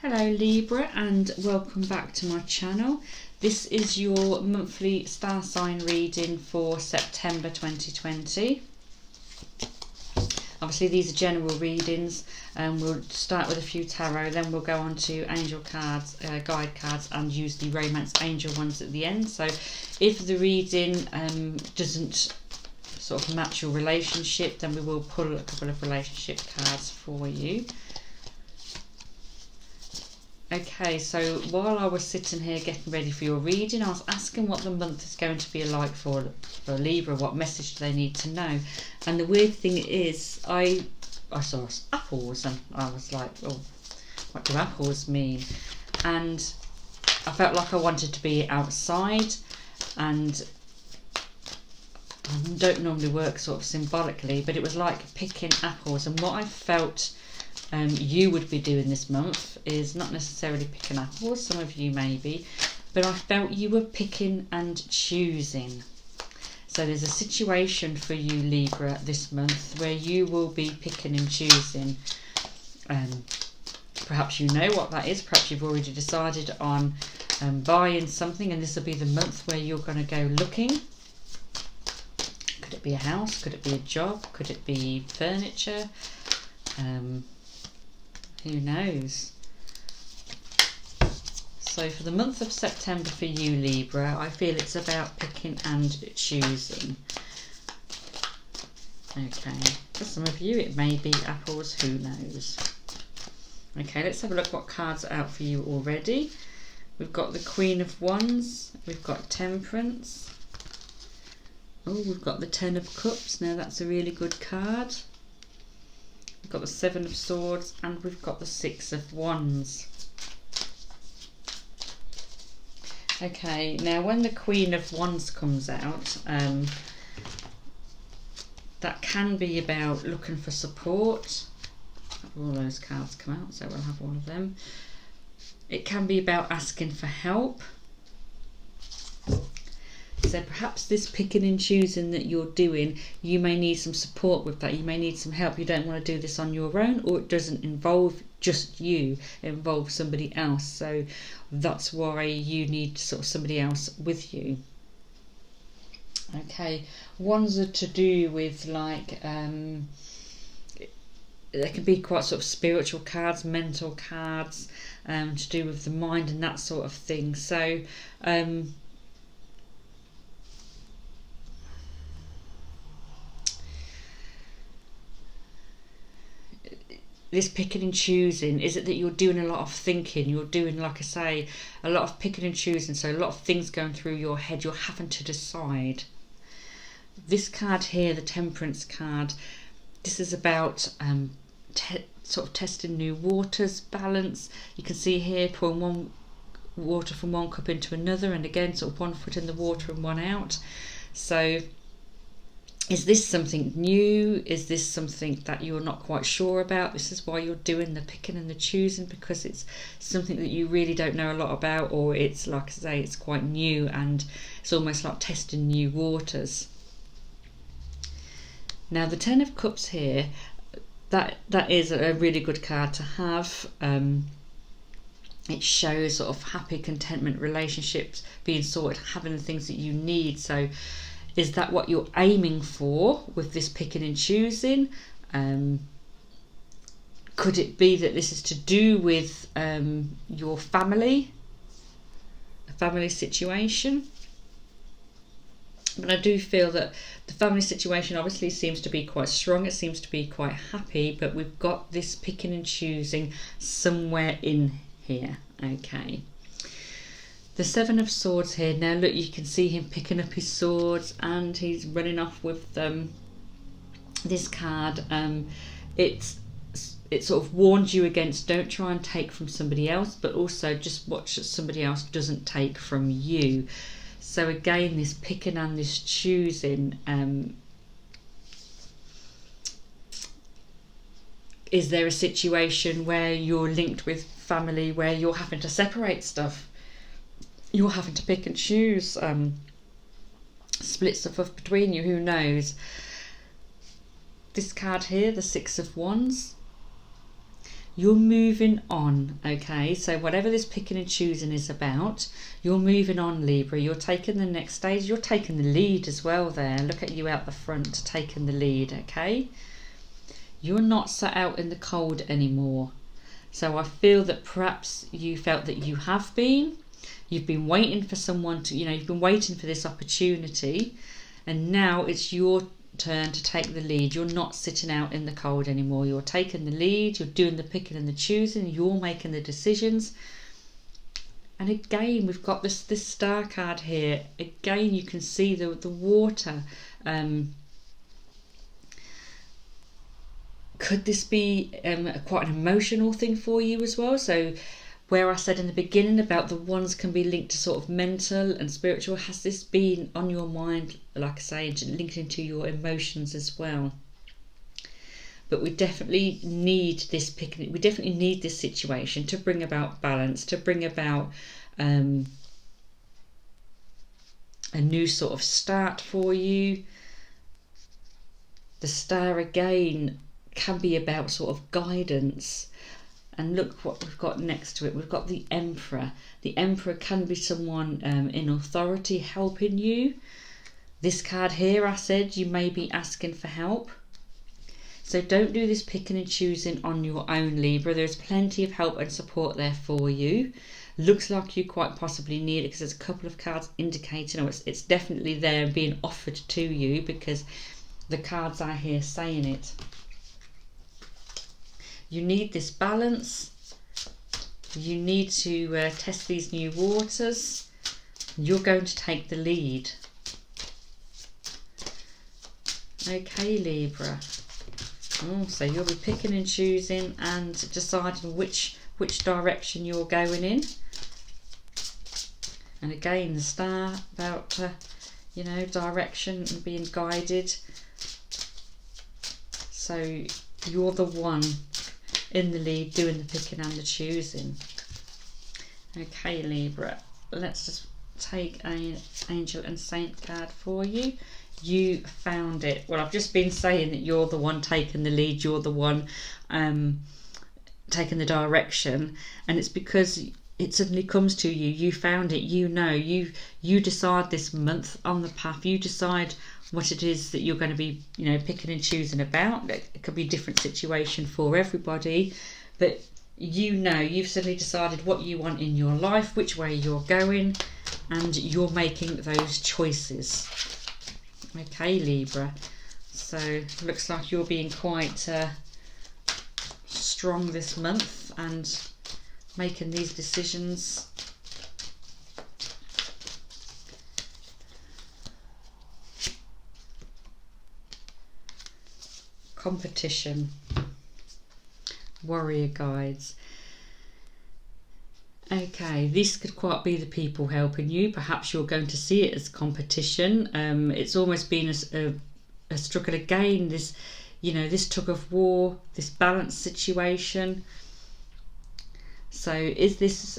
Hello Libra, and welcome back to my channel. This is your monthly star sign reading for September 2020. Obviously these are general readings, and we'll start with a few tarot, then we'll go on to angel cards, guide cards, and use the romance angel ones at the end. So if the reading doesn't sort of match your relationship, then we will pull a couple of relationship cards for you. Okay, so while I was sitting here getting ready for your reading, I was asking what the month is going to be like for Libra, what message do they need to know. And the weird thing is, I saw apples and I was like, oh, what do apples mean? And I felt like I wanted to be outside, and I don't normally work sort of symbolically, but it was like picking apples. And what I felt you would be doing this month is not necessarily picking apples, some of you maybe, but I felt you were picking and choosing. So there's a situation for you Libra this month where you will be picking and choosing. Perhaps you know what that is, perhaps you've already decided on buying something, and this will be the month where you're going to go looking. Could it be a house, could it be a job, could it be furniture? Who knows? So for the month of September for you Libra, I feel it's about picking and choosing. Okay, for some of you it may be apples, who knows? Okay, let's have a look what cards are out for you already. We've got the Queen of Wands, we've got Temperance. Oh, we've got the Ten of Cups. Now that's a really good card. We've got the Seven of Swords, and we've got the Six of Wands. Okay, now when the Queen of Wands comes out, that can be about looking for support. All those cards come out, so we'll have all of them. It can be about asking for help. So perhaps this picking and choosing that you're doing, you may need some support with that. You may need some help. You don't want to do this on your own, or it doesn't involve just you. It involves somebody else. So that's why you need sort of somebody else with you. Okay, ones are to do with like, they can be quite sort of spiritual cards, mental cards, to do with the mind and that sort of thing. So, this picking and choosing, is it that you're doing a lot of thinking? You're doing, like I say, a lot of picking and choosing, so a lot of things going through your head. You're having to decide. This card here, the Temperance card, this is about sort of testing new waters, balance. You can see here pouring one water from one cup into another, and again sort of one foot in the water and one out. So is this something new? Is this something that you're not quite sure about? This is why you're doing the picking and the choosing, because it's something that you really don't know a lot about, or it's, like I say, it's quite new and it's almost like testing new waters. Now the Ten of Cups here, that is a really good card to have. It shows sort of happy, contentment, relationships being sorted, having the things that you need. So is that what you're aiming for with this picking and choosing? Could it be that this is to do with your family, a family situation? But I do feel that the family situation obviously seems to be quite strong. It seems to be quite happy, but we've got this picking and choosing somewhere in here. Okay. The Seven of Swords here. Now look, you can see him picking up his swords and he's running off with this card. It sort of warns you against, don't try and take from somebody else, but also just watch that somebody else doesn't take from you. So again, this picking and this choosing, is there a situation where you're linked with family where you're having to separate stuff? You're having to pick and choose, split stuff up between you, who knows? This card here, the Six of Wands, You're moving on, okay? So whatever this picking and choosing is about, you're moving on, Libra. You're taking the next stage. You're taking the lead as well there. Look at you out the front taking the lead, okay? You're not sat out in the cold anymore. So I feel that perhaps you felt that you have been. You've been waiting for someone to, you've been waiting for this opportunity. And now it's your turn to take the lead. You're not sitting out in the cold anymore. You're taking the lead. You're doing the picking and the choosing. You're making the decisions. And again, we've got this star card here. Again, you can see the water. Could this be quite an emotional thing for you as well? So where I said in the beginning about the ones can be linked to sort of mental and spiritual, has this been on your mind, like I say, linked into your emotions as well? But we definitely need this picnic. We definitely need this situation to bring about balance, to bring about a new sort of start for you. The star again can be about sort of guidance. And look what we've got next to it. We've got the Emperor. The Emperor can be someone in authority helping you. This card here, I said, you may be asking for help. So don't do this picking and choosing on your own, Libra. There's plenty of help and support there for you. Looks like you quite possibly need it because there's a couple of cards indicating, or it's definitely there and being offered to you because the cards are here saying it. You need this balance. You need to test these new waters. You're going to take the lead. Okay, Libra. Oh, so you'll be picking and choosing and deciding which direction you're going in. And again, the star about direction and being guided. So you're the one in the lead doing the picking and the choosing. Okay, Libra, let's just take an angel and saint card for you. You found it. Well, I've just been saying that you're the one taking the lead, you're the one taking the direction, and it's because it suddenly comes to you. You found it. You decide this month on the path. You decide what it is that you're going to be picking and choosing about. It could be a different situation for everybody, but you've suddenly decided what you want in your life, which way you're going, and you're making those choices. Okay, Libra, so looks like you're being quite strong this month and making these decisions. Competition, warrior guides. Okay, this could quite be the people helping you. Perhaps you're going to see it as competition. It's almost been a struggle again, this tug of war, this balance situation. So is this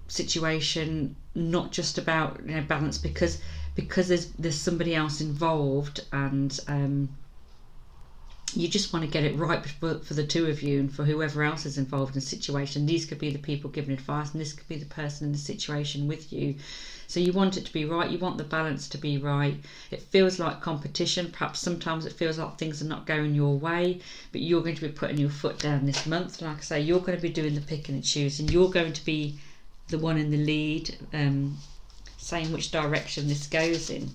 situation not just about balance because there's somebody else involved, and you just want to get it right for the two of you and for whoever else is involved in the situation. These could be the people giving advice, and this could be the person in the situation with you. So you want it to be right, you want the balance to be right. It feels like competition. Perhaps sometimes it feels like things are not going your way, but you're going to be putting your foot down this month. Like I say, you're going to be doing the picking and choosing. You're going to be the one in the lead, saying which direction this goes in.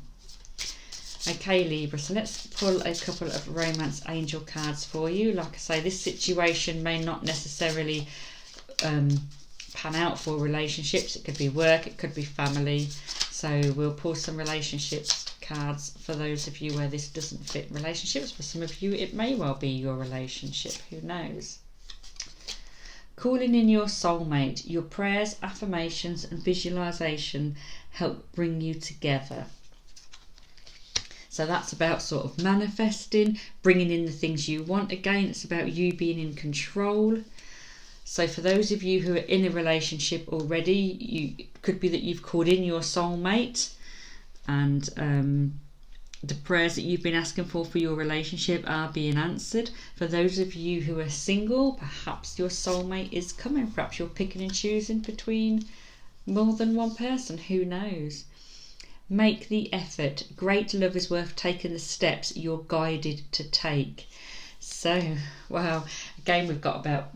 Okay, Libra, so let's pull a couple of romance angel cards for you. Like I say, this situation may not necessarily pan out for relationships. It could be work, it could be family. So we'll pull some relationships cards for those of you where this doesn't fit relationships. For some of you, it may well be your relationship. Who knows? Calling in your soulmate. Your prayers, affirmations and visualization help bring you together. So that's about sort of manifesting, bringing in the things you want. Again, it's about you being in control. So for those of you who are in a relationship already, it could be that you've called in your soulmate, and The prayers that you've been asking for your relationship are being answered. For those of you who are single, perhaps your soulmate is coming. Perhaps you're picking and choosing between more than one person. Who knows? Make the effort. Great love is worth taking the steps you're guided to take. So, wow. Again, we've got about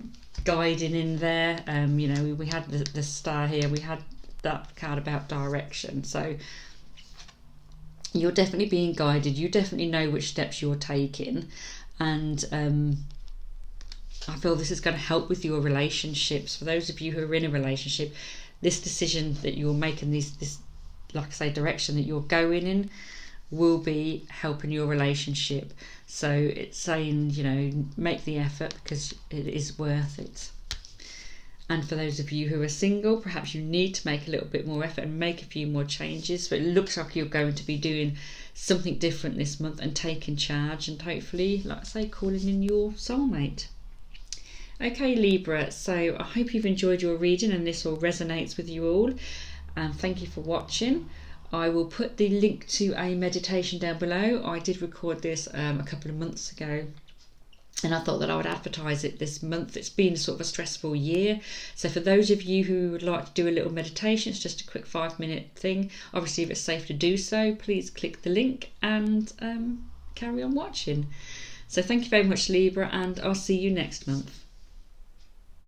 guiding in there. You know, we had the star here. We had that card about direction. So you're definitely being guided. You definitely know which steps you're taking, and I feel this is going to help with your relationships. For those of you who are in a relationship, this decision that you're making, this, like I say, direction that you're going in, will be helping your relationship. So it's saying, you know, make the effort because it is worth it. And for those of you who are single, perhaps you need to make a little bit more effort and make a few more changes. But it looks like you're going to be doing something different this month and taking charge, and hopefully, like I say, calling in your soulmate. Okay, Libra, so I hope you've enjoyed your reading and this all resonates with you all. And thank you for watching. I will put the link to a meditation down below. I did record this a couple of months ago, and I thought that I would advertise it this month. It's been sort of a stressful year. So for those of you who would like to do a little meditation, it's just a quick 5-minute thing. Obviously, if it's safe to do so, please click the link and carry on watching. So thank you very much, Libra, and I'll see you next month.